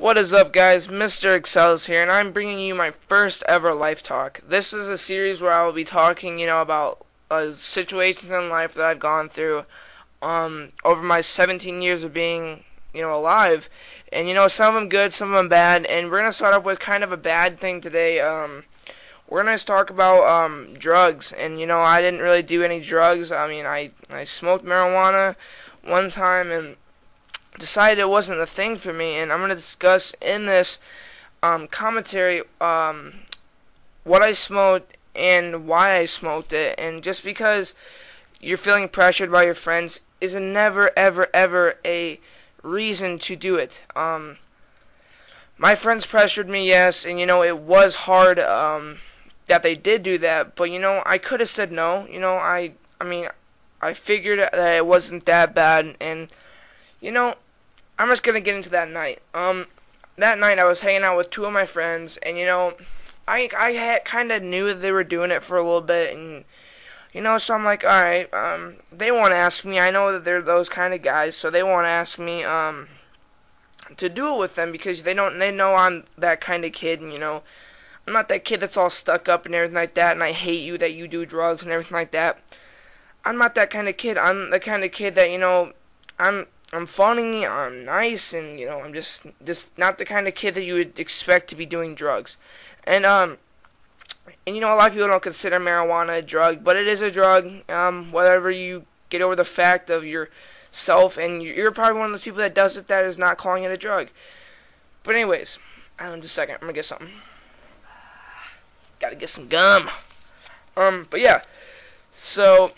What is up, guys? Mr. Excels here, and I'm bringing you my first ever life talk. This is a series where I will be talking, about situations in life that I've gone through over my 17 years of being, alive. And, some of them good, some of them bad, and we're going to start off with kind of a bad thing today. We're going to talk about drugs, and, I didn't really do any drugs. I smoked marijuana one time, and decided it wasn't the thing for me, and I'm going to discuss in this commentary what I smoked and why I smoked it. And just because you're feeling pressured by your friends is a never ever ever a reason to do it. My friends pressured me, yes, and it was hard that they did do that, but I could have said no. I figured that it wasn't that bad, and I'm just gonna get into that night. That night I was hanging out with two of my friends, and I had kind of knew that they were doing it for a little bit, and so I'm like, all right, they won't ask me. I know that they're those kind of guys, so they won't ask me to do it with them because they know I'm that kind of kid, and I'm not that kid that's all stuck up and everything like that, and I hate you that you do drugs and everything like that. I'm not that kind of kid. I'm the kind of kid that I'm funny, I'm nice, and I'm just not the kind of kid that you would expect to be doing drugs. And a lot of people don't consider marijuana a drug, but it is a drug. Whatever you get over the fact of yourself, and you're probably one of those people that does it that is not calling it a drug. But anyways, just a second, I'm gonna get something. Gotta get some gum. But yeah, so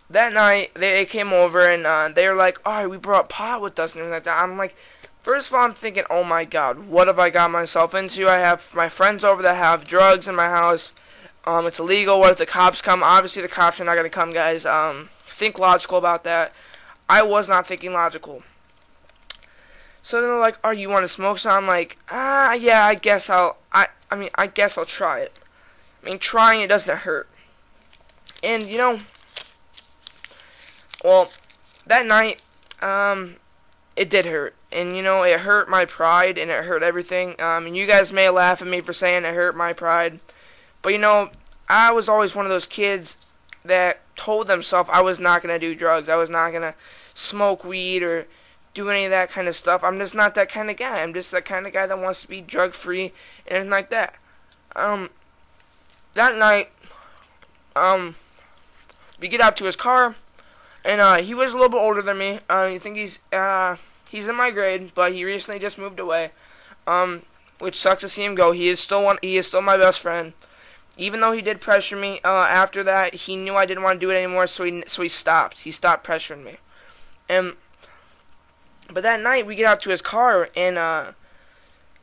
that night, they came over, and they were like, alright, we brought pot with us, and everything like that. I'm like, first of all, I'm thinking, oh my god, what have I got myself into? I have my friends over that have drugs in my house. It's illegal. What if the cops come? Obviously, the cops are not going to come, guys. Think logical about that. I was not thinking logical. So then they're like, oh, you want to smoke? So I'm like, yeah, I guess I guess I'll try it. Trying it doesn't hurt. And, well, that night, it did hurt. And, it hurt my pride, and it hurt everything. And you guys may laugh at me for saying it hurt my pride. But, I was always one of those kids that told themselves I was not going to do drugs. I was not going to smoke weed or do any of that kind of stuff. I'm just not that kind of guy. I'm just that kind of guy that wants to be drug-free and everything like that. That night, we get out to his car. And he was a little bit older than me. I think he's in my grade, but he recently just moved away. Which sucks to see him go. He is still my best friend. Even though he did pressure me after that, he knew I didn't want to do it anymore, so he stopped. He stopped pressuring me. But that night we get out to his car, and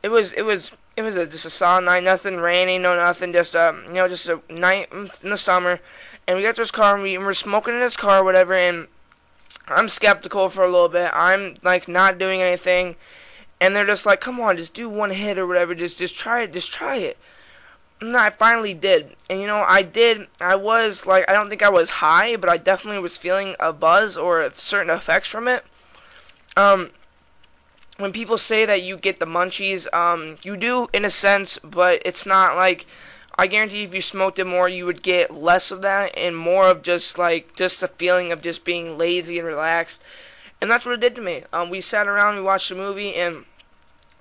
it was just a solid night. Nothing rainy, no nothing. Just just a night in the summer. And we got to his car, and we're smoking in his car or whatever, and I'm skeptical for a little bit. I'm, not doing anything. And they're just like, come on, just do one hit or whatever. Just try it. Just try it. And I finally did. And, I did. I was, I don't think I was high, but I definitely was feeling a buzz or certain effects from it. When people say that you get the munchies, you do in a sense, but it's not like... I guarantee if you smoked it more, you would get less of that and more of just the feeling of just being lazy and relaxed. And that's what it did to me. We sat around, we watched a movie, and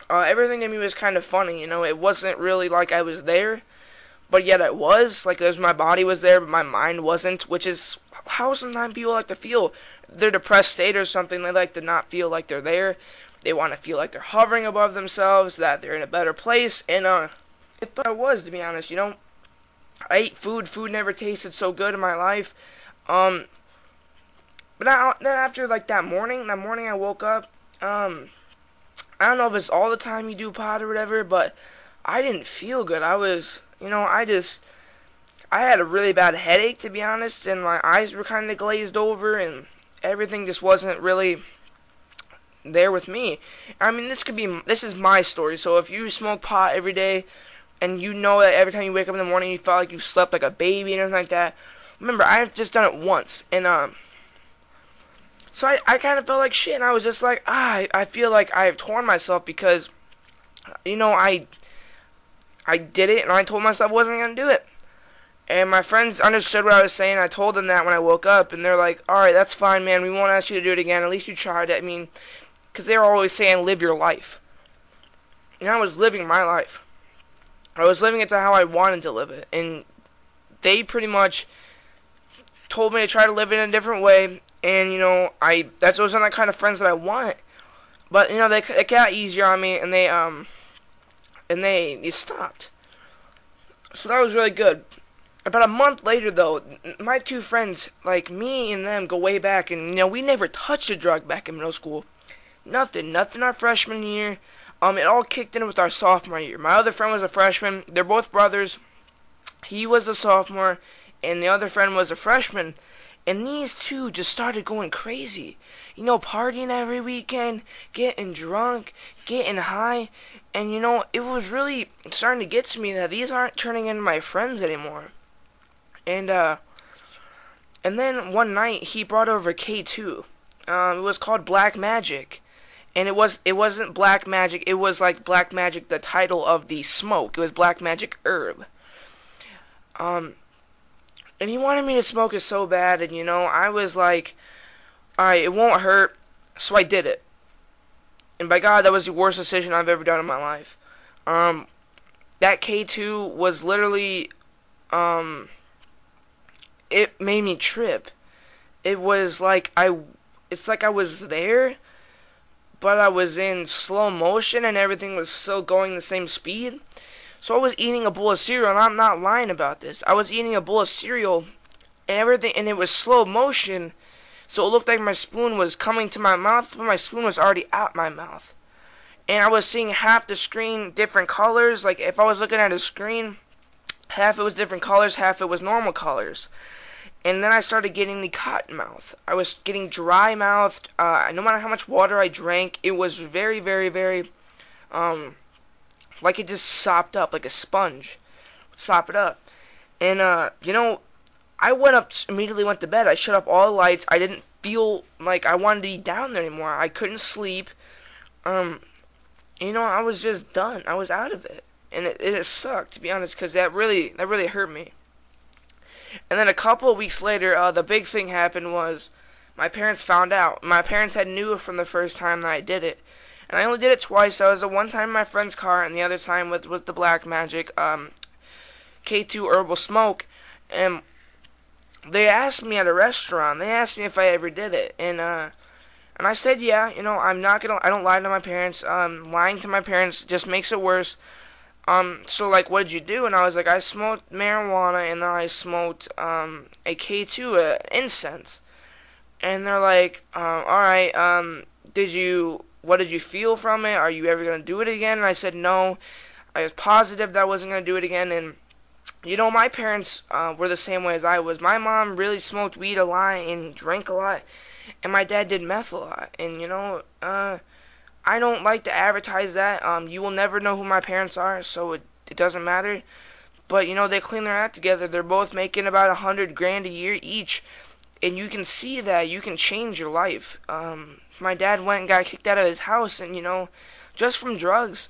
everything to me was kind of funny. It wasn't really like I was there, but yet it was. My body was there, but my mind wasn't, which is how sometimes people like to feel. They're depressed state or something, they like to not feel like they're there. They want to feel like they're hovering above themselves, that they're in a better place, and I was, to be honest, I ate food. Food never tasted so good in my life. But then after, that morning I woke up, I don't know if it's all the time you do pot or whatever, but I didn't feel good. I was, I had a really bad headache, to be honest, and my eyes were kind of glazed over, and everything just wasn't really there with me. This is my story, so if you smoke pot every day, and that every time you wake up in the morning you felt like you slept like a baby and everything like that. Remember, I've just done it once. And So I kind of felt like shit, and I was just like, I feel like I have torn myself because I did it, and I told myself I wasn't gonna do it. And my friends understood what I was saying. I told them that when I woke up, and they're like, "All right, that's fine, man. We won't ask you to do it again. At least you tried it." I mean, because they were always saying, "Live your life," and I was living my life. I was living it to how I wanted to live it, and they pretty much told me to try to live it in a different way. And those are the kind of friends that I want. But they got easier on me, and they stopped. So that was really good. About a month later, though, my two friends, like me and them, go way back, and we never touched a drug back in middle school. Nothing our freshman year. It all kicked in with our sophomore year. My other friend was a freshman. They're both brothers. He was a sophomore, and the other friend was a freshman. And these two just started going crazy. Partying every weekend, getting drunk, getting high. And, it was really starting to get to me that these aren't turning into my friends anymore. And then one night he brought over K2. It was called Black Magic. And it wasn't Black Magic, it was like Black Magic, the title of the smoke. It was Black Magic Herb. And he wanted me to smoke it so bad, and I was like, alright, it won't hurt, so I did it. And by God, that was the worst decision I've ever done in my life. That K2 was literally, it made me trip. It was like it's like I was there, but I was in slow motion and everything was still going the same speed. So I was eating a bowl of cereal, and I'm not lying about this. I was eating a bowl of cereal, and everything, and it was slow motion, so it looked like my spoon was coming to my mouth, but my spoon was already out my mouth. And I was seeing half the screen different colors. Like, if I was looking at a screen, half it was different colors, half it was normal colors. And then I started getting the cotton mouth. I was getting dry mouthed. No matter how much water I drank, it was very, very, very, like it just sopped up, like a sponge. Sop it up. And, I immediately went to bed. I shut up all the lights. I didn't feel like I wanted to be down there anymore. I couldn't sleep. I was just done. I was out of it. And it sucked, to be honest, because that really hurt me. And then a couple of weeks later, the big thing happened was my parents found out. My parents had knew from the first time that I did it. And I only did it twice. That was the one time in my friend's car, and the other time with the Black Magic K2 Herbal Smoke. And they asked me at a restaurant. They asked me if I ever did it. And I said, yeah, I don't lie to my parents. Lying to my parents just makes it worse. So, like, what did you do? And I was like, I smoked marijuana, and then I smoked, a K2, incense. And they're like, alright, what did you feel from it? Are you ever gonna do it again? And I said, no. I was positive that I wasn't gonna do it again, and, my parents, were the same way as I was. My mom really smoked weed a lot and drank a lot, and my dad did meth a lot, and, I don't like to advertise that. You will never know who my parents are, so it doesn't matter. But, they clean their act together. They're both making about $100,000 a year each. And you can see that you can change your life. My dad went and got kicked out of his house, and, just from drugs.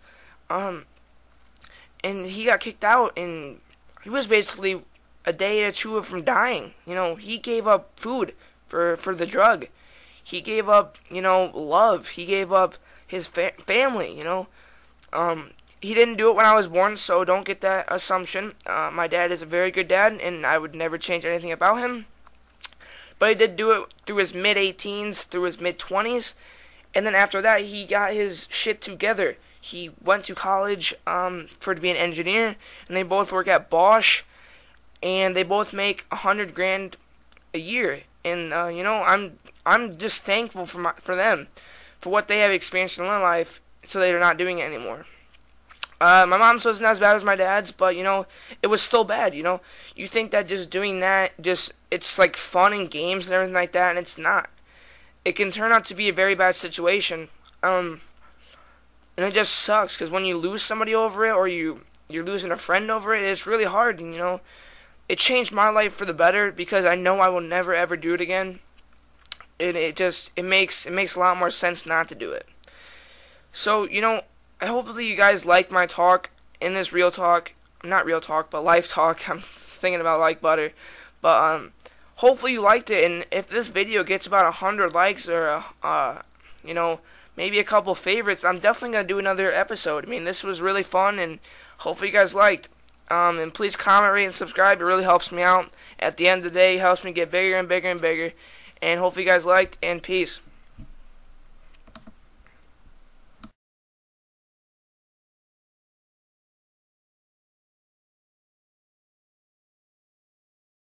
And he got kicked out, and he was basically a day or two from dying. He gave up food for the drug. He gave up, love. He gave up his family, he didn't do it when I was born, so don't get that assumption. My dad is a very good dad, and I would never change anything about him. But he did do it through his mid-18s, through his mid-20s, and then after that, he got his shit together. He went to college to be an engineer, and they both work at Bosch, and they both make $100,000 a year. And I'm just thankful for them, for what they have experienced in their life, so they're not doing it anymore. My mom's wasn't as bad as my dad's, but, it was still bad, You think that just doing that, it's like fun and games and everything like that, and it's not. It can turn out to be a very bad situation, and it just sucks, because when you lose somebody over it, or you're losing a friend over it, it's really hard, and, it changed my life for the better, because I know I will never ever do it again. It makes a lot more sense not to do it. So, hopefully you guys liked my talk in this real talk. Not real talk, but life talk. I'm thinking about like butter. But hopefully you liked it, and if this video gets about 100 likes or you know, maybe a couple favorites, I'm definitely gonna do another episode. I mean, this was really fun, and hopefully you guys liked. And please comment, rate, and subscribe. It really helps me out. At the end of the day, it helps me get bigger and bigger and bigger. And hopefully you guys liked, and peace.